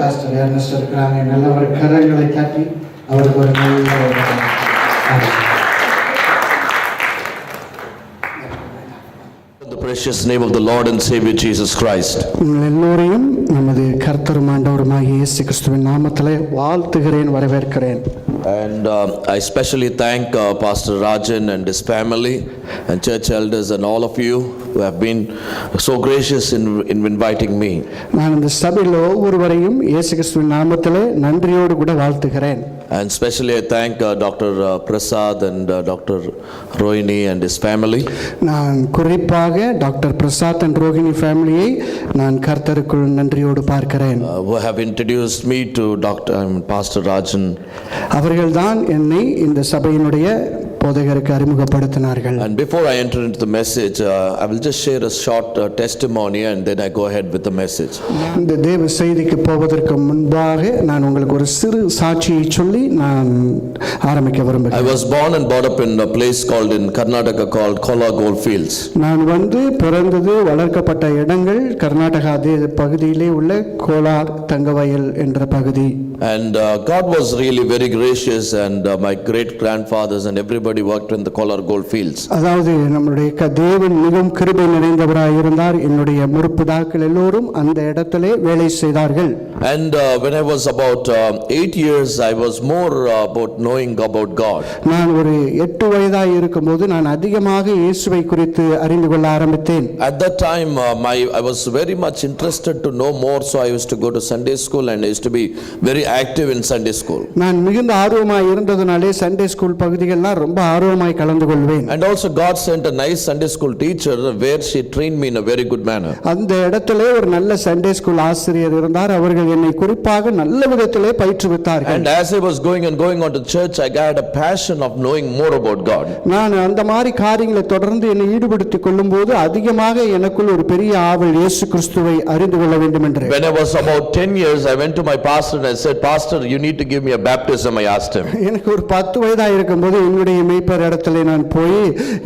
Pastor Ernst இருக்கிறாங்க. நல்ல ஒரு கரங்களை தட்டி அவருக்கு ஒரு நல்ல the precious name of the Lord and Savior Jesus Christ. எல்லோரையும் நமது கர்த்தரும் ஆண்டவருமாகிய இயேசு கிறிஸ்துவின் நாமத்திலே வாழ்த்துகிறேன், வரவேற்கிறேன். And I especially thank Pastor Rajan and his family and church elders and all of you who have been so gracious in inviting me. நான் இந்த சபையில் ஒவ்வொருவரையும் இயேசு கிறிஸ்துவின் நாமத்திலே நன்றியோடு கூட வாழ்த்துகிறேன். And especially I thank Dr. Prasad and Dr. Rohini and his family. நான் குறிப்பாக டாக்டர் பிரசாத் and ரோஹிணி ஃபேமிலியை நான் கர்த்தருக்குள் நன்றியோடு பார்க்கிறேன். Who have introduced me to Pastor Rajan. அவர்கள்தான் என்னை இந்த சபையினுடைய போதகருக்கு அறிமுகப்படுத்தினார்கள். And before I enter into the message, I will just share a short testimony and then I go ahead with the message. இந்த தேவ செய்திக்கு போவதற்கு முன்பாக நான் உங்களுக்கு ஒரு சிறு சாட்சியை சொல்லி நான் ஆரம்பிக்க விரும்புகிறேன். I was born and brought up in a place called in Karnataka called Kolar Goldfields. நான் பிறந்தது வளர்க்கப்பட்ட இடங்கள் கர்நாடகா பகுதியிலே உள்ள கோலார் தங்கவயல் என்ற பகுதி. And God was really very gracious and my great grandfathers and everybody worked in the Kolar Goldfields. அதாவது நம்முடைய தேவன் மிகவும் கிருபை நிறைந்தவராய் இருந்தார். என்னுடைய முற்பிதாக்கள் எல்லோரும் அந்த இடத்திலே வேலை செய்தார்கள். And when I was about 8 years I was more about knowing about God. நான் ஒரு 8 வயதாய் இருக்கும்போது நான் அதிகமாக இயேசுவை குறித்து அறிந்து கொள்ள ஆரம்பித்தேன். At that time I was very much interested to know more, so I used to go to Sunday school and I used to be very active in Sunday school. நான் மிகுந்த ஆர்வமாய் இருந்ததனாலே சண்டே ஸ்கூல் பகுதிகளெல்லாம் ரொம்ப ஆர்வமாய் கலந்து கொள்வேன். And also God sent a nice Sunday school teacher where she trained me in a very good manner. அந்த இடத்திலே ஒரு நல்ல சண்டே ஸ்கூல் ஆசிரியர் இருந்தார். அவர்கள் என்னை குறிப்பாக நல்ல விதத்திலே பயிற்றுவித்தார்கள். And as I was going on to church, I had a passion of knowing more about God. நான் அந்த மாதிரி காரியங்களை தொடர்ந்து என்னை ஈடுபடுத்திக் கொள்ளும்போது அதிகமாக எனக்குள் ஒரு பெரிய ஆவல் இயேசு கிறிஸ்துவை அறிந்து கொள்ள வேண்டும் என்று. When I was about 10 years, I went to my pastor and I said, Pastor, you need to give me a baptism. I asked him. எனக்கு ஒரு 10 வயதா இருக்கும்போது என்னுடைய மேய்ப்பர் இடத்திலே நான் போய்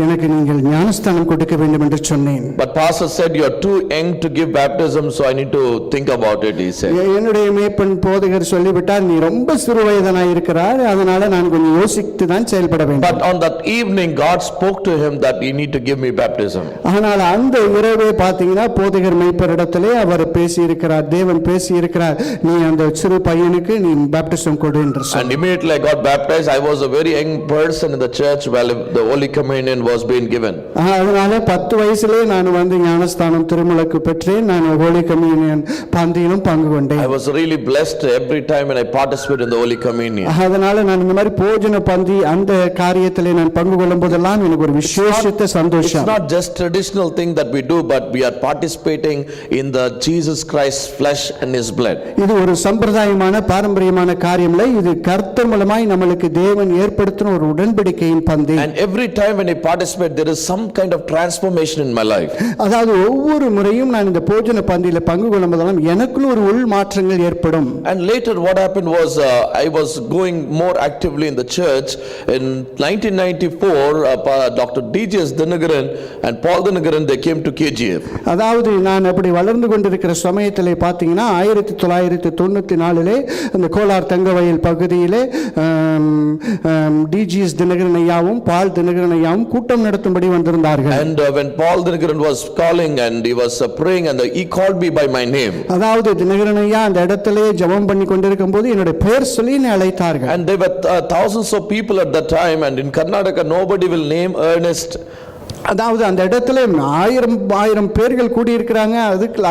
எனக்கு நீங்கள் ஞானஸ்தானம் கொடுக்க வேண்டும் என்று சொன்னேன். But pastor said, you are too young to give baptism, so I need to think about it, he said. என்னுடைய மேய்ப்பன் போதகர் சொல்லிவிட்டார், நீ ரொம்ப சிறு வயதனாய் இருக்கிறாய், அதனால நான் கொஞ்சம் யோசித்து தான் செயல்பட வேண்டும். But on that evening God spoke to him that you need to give me baptism. ஆனால் அந்த இரவே பாத்தீங்கன்னா போதகர் மேய்ப்பர் இடத்திலே அவர் பேசி இருக்கிறார், தேவன் பேசி இருக்கிறார், நீ அந்த சிறு பையனுக்கு நீ பாப்டிசம் கொடு என்று சொன்னார். And immediately I got baptized. I was a very young person in the church while the Holy Communion was being given. அதனால 10 வயசுலயே நான் ஞானஸ்தானம் திருமுழுக்கு பெற்றேன். நான் Holy Communion பந்தியிலும் பங்கு கொண்டேன். I was really blessed every time when I participated in the Holy Communion. அதனால நான் இந்த மாதிரி போஜன பந்தி அந்த காரியத்திலே நான் பங்கு கொள்ளும் போதெல்லாம் எனக்கு ஒரு விசேஷித்த சந்தோஷம். It's not just traditional thing that we do, but we are participating in the Jesus Christ's flesh and his blood. இது ஒரு சம்பிரதாயமான பாரம்பரியமான காரியம் இல்லை. இது கர்த்தர் மூலமாய் நமக்கு தேவன் ஏற்படுத்தின ஒரு உடன்படிக்கையின் பந்தி. And every time when I participate there is some kind of transformation in my life. அதாவது ஒவ்வொரு முறையும் நான் இந்த போஜன பந்தியில பங்கு கொள்ளும் போதெல்லாம் எனக்குள்ள ஒரு உள் மாற்றங்கள் ஏற்படும். And later what happened was I was going more actively in the church. In 1994 Dr. D.J.S. Dinagaran and Paul Dinagaran they came to KGF. அதாவது நான் அப்படி வளர்ந்து கொண்டிருக்கிற சமயத்திலே பாத்தீங்கன்னா 1994 அந்த கோலார் தங்கவயல் பகுதியிலே D.J.S. Dinagaran ஐயாவும் பால் தினகரன் ஐயாவும் கூட்டம் நடத்தும்படி வந்திருந்தார்கள். And when Paul Dinagaran was calling and he was praying and he called me by my name. அதாவது தினகரன் ஐயா அந்த இடத்திலே ஜெபம் பண்ணி கொண்டிருக்கும்போது என்னுடைய பெயர் சொல்லி என்னை அழைத்தார்கள். And there were thousands of people at that time, and in Karnataka nobody will name Ernest. அதாவது அந்த இடத்துல 1000 பேர்கள் கூடி இருக்காங்க.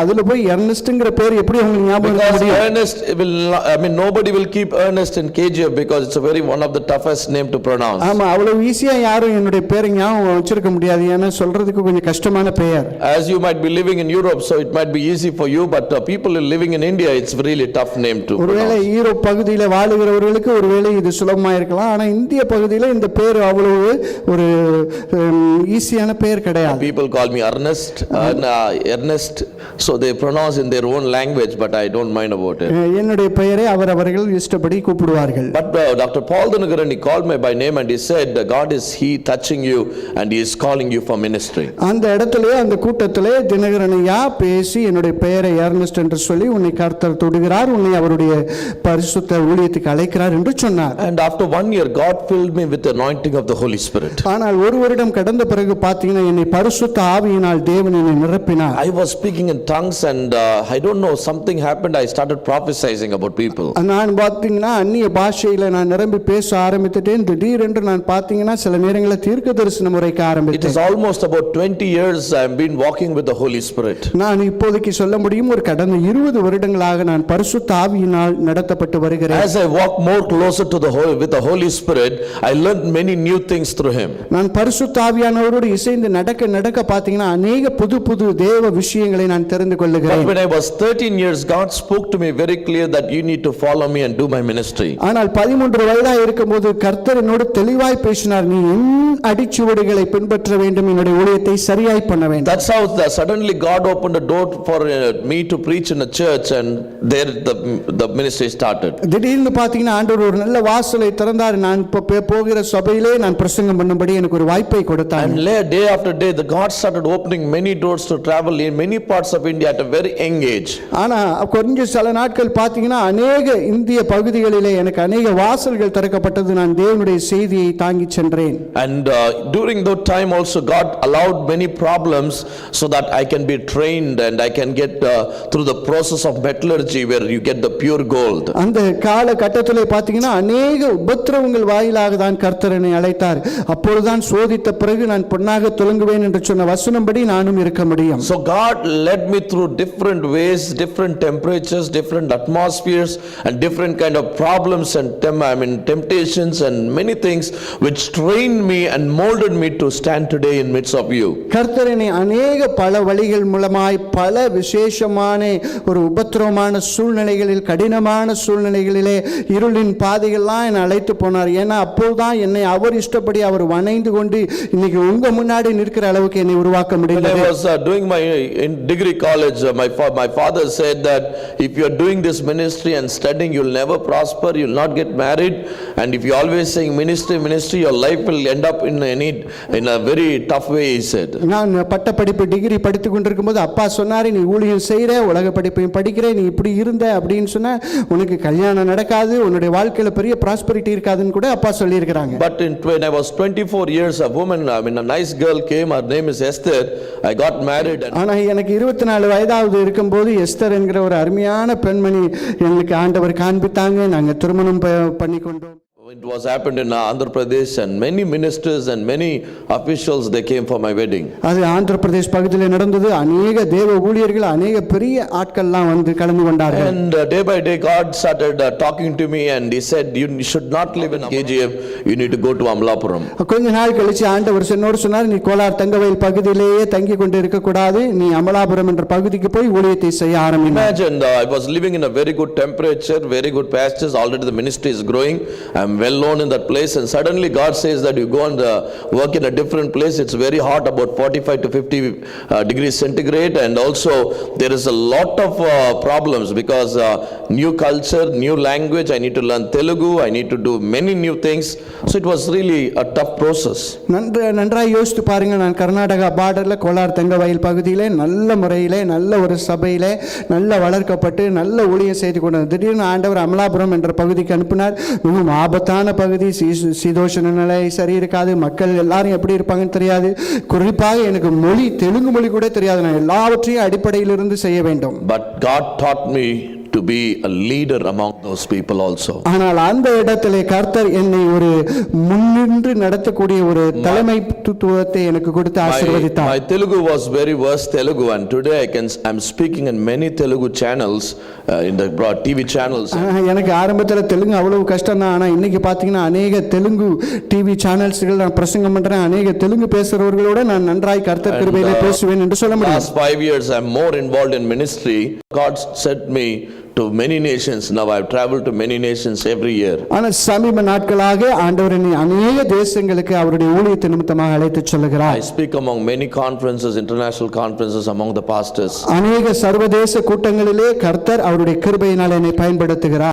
அதுல போய் எர்னஸ்ட்ங்கற பேர் எப்படி உங்களுக்கு ஞாபகம் முடியும்? Ernest will, I mean nobody will keep Ernest in KGF because it's a very one of the toughest name to pronounce. ஆமா, அவ்வளவு ஈஸியா யாரும் என்னுடைய பேரை ஞாபகம் வச்சிருக்க முடியாது. ஏன்னா சொல்றதுக்கு கொஞ்சம் கஷ்டமான பெயர். As you might be living in Europe, so it might be easy for you, but people living in India it's really tough name to pronounce. ஒருவேளை யூரோப் பகுதியில வாழுகிறவர்களுக்கு ஒருவேளை இது சுலபமா இருக்கலாம். ஆனா இந்திய பகுதியில இந்த பேர் அவ்வளவு ஒரு ஈஸியான அப்படியான பெயர் கிடையாது. People call me Ernest, Ernest, so they pronounce in their own language, but I don't mind about it. என்னுடைய பெயரை அவர்கள் இஷ்டப்படி கூப்பிடுவார்கள். But Dr. Paul Dinagaran, he called me by name and he said, God is he touching you and he is calling you for ministry. அந்த இடத்திலே அந்த கூட்டத்திலே தினகரனையா பேசி என்னுடைய பெயரை எர்னஸ்ட் என்று சொல்லி உன்னை கர்த்தர் தொடுகிறார், உன்னை அவருடைய பரிசுத்த ஊழியத்துக்கு அழைக்கிறார் என்று சொன்னார். And after 1 year, God filled me with the anointing of the Holy Spirit. ஆனால் ஒரு வருடம் கடந்த பிறகு பார்த்தீங்கன்னா என்னை பரிசுத்த ஆவியினால் தேவன் என்னை நிரப்பினார். I was speaking in tongues and I don't know, something happened. I started prophesying about people. நான் பார்த்தீங்கன்னா அந்நிய பாஷையில நான் நிரம்பி பேச ஆரம்பித்துட்டேன். திடீரென்று நான் பார்த்தீங்கன்னா சில நேரங்களில் தீர்க்க தரிசனம் உரைக்க It ஆரம்பித்தேன். is almost about 20 years I have been walking with the Holy Spirit. நான் இப்போதைக்கு சொல்ல முடியும் ஒரு கடந்த 20 வருடங்களாக நான் பரிசுத்த ஆவியினால் நடத்தப்பட்டு வருகிறேன். As I walk more closer to with the Holy Spirit, I learned many new things through him. நான் பரிசுத்த ஆவியானவரோடு இசைந்து நடக்க பார்த்தீங்கன்னா அநேக புது தேவ விஷயங்களை நான் தெரிந்து But கொள்ளுகிறேன். when I was 13 years, God spoke to me very clear that you need to follow me and do my ministry. ஆனால் 13 வயதாக இருக்கும்போது கர்த்தர் என்னோடு தெளிவாய் பேசினார், நீ என் அடிச்சுவடுகளை பின்பற்ற வேண்டும், என்னுடைய ஊழியத்தை சரியாய் பண்ண வேண்டும். That's how suddenly God opened a door for me to preach in a church and there the ministry started. திடீர்னு பார்த்தீங்கன்னா ஆண்டவர் ஒரு நல்ல வாசலை திறந்தார். நான் போகிற சபையிலே நான் பிரசங்கம் பண்ணும்படி எனக்கு ஒரு வாய்ப்பை கொடுத்தார். And day after day the God started opening many doors to travel in many parts of India at a very young age. ஆனா கொஞ்சம் சில நாட்கள் பார்த்தீங்கன்னா அநேக இந்திய பகுதிகளிலே எனக்கு அநேக வாசல்கள் திறக்கப்பட்டது. நான் தேவனுடைய செய்தியை தாங்கி சென்றேன். And during that time also God allowed many problems so that I can be trained and I can get through the process of metallurgy where you get the pure gold. அந்த கால கட்டத்திலே பார்த்தீங்கன்னா அநேக உபத்திரவங்கள் வாயிலாக தான் கர்த்தர் என்னை அழைத்தார். அப்பொழுதுதான் சோதித்த பிறகு நான் பொன்னாக துலங்குவேன் என்று சொன்ன வசனம்படி நானும் இருக்க முடியும். So God led me through different ways, different temperatures, different atmospheres and different kind of problems and temptations and many things which trained me and molded me to stand today in midst of you. கர்த்தர் என்னை அநேக பல வழிகள் மூலமாய் பல விசேஷமான ஒரு உபத்திரவமான சூழ்நிலைகளில், கடினமான சூழ்நிலைகளிலே, இருளின் பாதைகள்லாம் என்னை அழைத்து போனார். ஏன்னா அப்போதுதான் என்னை அவர் இஷ்டப்படி அவர் வணைந்து கொண்டு இன்னைக்கு உங்க முன்னாடி நிற்கிற அளவுக்கு என்னை உருவாக்க When I முடிந்தது. was doing my in degree college, my father said that if you are doing this ministry and studying, you will never prosper, you will not get married, and if you always saying ministry, your life will end up in a very tough way, he said. நான் பட்ட படிப்பு degree படித்து கொண்டிருக்கும் போது அப்பா சொன்னாரு, நீ ஊழியம் செய்யற, உலக படிப்பையும் படிக்கிற, நீ இப்படி இருந்த அப்படின்னு சொன்னா உனக்கு கல்யாணம் நடக்காது, உன்னுடைய வாழ்க்கையில பெரிய ப்ராஸ்பரிட்டி இருக்காதுன்னு கூட அப்பா சொல்லி இருக்கிறாங்க. But when I was 24 years, a woman, a nice girl came, her name is Esther. I got married. ஆனா எனக்கு 24 வயதாவது இருக்கும்போது எஸ்தர் என்கிற ஒரு அருமையான பெண்மணி எங்களுக்கு ஆண்டவர் காண்பித்தாங்க. நாங்க திருமணம் பண்ணி கொண்டோம். It was happened in Andhra Pradesh and many ministers and many officials they came for my wedding. அது ஆந்திர பிரதேஷ் பகுதியில் நடந்தது. அநேக தேவ ஊழியர்கள், அநேக பெரிய ஆட்கள்லாம் வந்து கலந்து கொண்டார்கள். And day by day God started talking to me and he said, you should not live in KGF, you need to go to Amalapuram. கொஞ்ச நாள் கழிச்சு ஆண்டவர் என்னோடு சொன்னார், நீ கோலார் தங்கவயல் பகுதியிலேயே தங்கி கொண்டு இருக்க கூடாது, நீ அமலாபுரம் என்ற பகுதிக்கு போய் ஊழியத்தை செய்ய ஆரம்பி. Imagine I was living in a very good temperature, very good pastures, already the ministry is growing, I am well known in that place, and suddenly God says that you go and work in a different place. It's very hot, about 45 to 50 degrees centigrade, and also there is a lot of problems because new culture, new language, I need to learn Telugu, I need to do many new things, so it was really a tough process. நன்றாய் யோசித்து பாருங்க, நான் கர்நாடகா பார்டர்ல கோலார் தங்கவயல் பகுதியிலே நல்ல முறையிலே நல்ல ஒரு சபையிலே நல்ல வளர்க்கப்பட்டு நல்ல ஊழியம் செய்து கொண்டது. திடீர்னு ஆண்டவர் அமலாபுரம் என்ற பகுதிக்கு அனுப்பினார். மிகவும் ஆபத்தான பகுதி, சீதோஷண நிலை சரி இருக்காது, மக்கள் எல்லாரும் எப்படி இருப்பாங்கன்னு தெரியாது, குறிப்பாக எனக்கு மொழி தெலுங்கு மொழி கூட தெரியாது, நான் எல்லாவற்றையும் அடிப்படையிலிருந்து செய்ய வேண்டும். But God taught me to be a leader among those people also. ஆனால் அந்த இடத்திலே கர்த்தர் என்னை ஒரு முன்னின்று நடத்தக்கூடிய ஒரு தலைமைத்துவத்தை எனக்கு கொடுத்து ஆசீர்வதித்தார். My Telugu was very worse Telugu, and today I'm speaking in many Telugu channels, in the broad TV channels. எனக்கு ஆரம்பத்தில் தெலுங்கு அவ்வளவு கஷ்டம் தான். ஆனால் இன்னைக்கு பார்த்தீங்கன்னா அநேக தெலுங்கு டிவி சேனல்ஸ்கள் நான் பிரசங்கம் பண்றேன். அநேக தெலுங்கு பேசுறவர்களோட நான் நன்றாய் கர்த்தர் கிருபையிலே பேசுவேன் என்று சொல்ல முடியும். Last 5 years I'm more involved in ministry. God sent me to many nations. Now I have traveled to many nations every year. ஆனால் சமீப நாட்களாக ஆண்டவர் என்னை அநேக தேசங்களுக்கு அவருடைய ஊழியத்தை நிமித்தமாக அழைத்துச் I செல்கிறார். speak among many conferences, international conferences among the pastors. அநேக சர்வதேச கூட்டங்களிலே கர்த்தர் அவருடைய கிருபையினால் என்னை பயன்படுத்துகிறார்.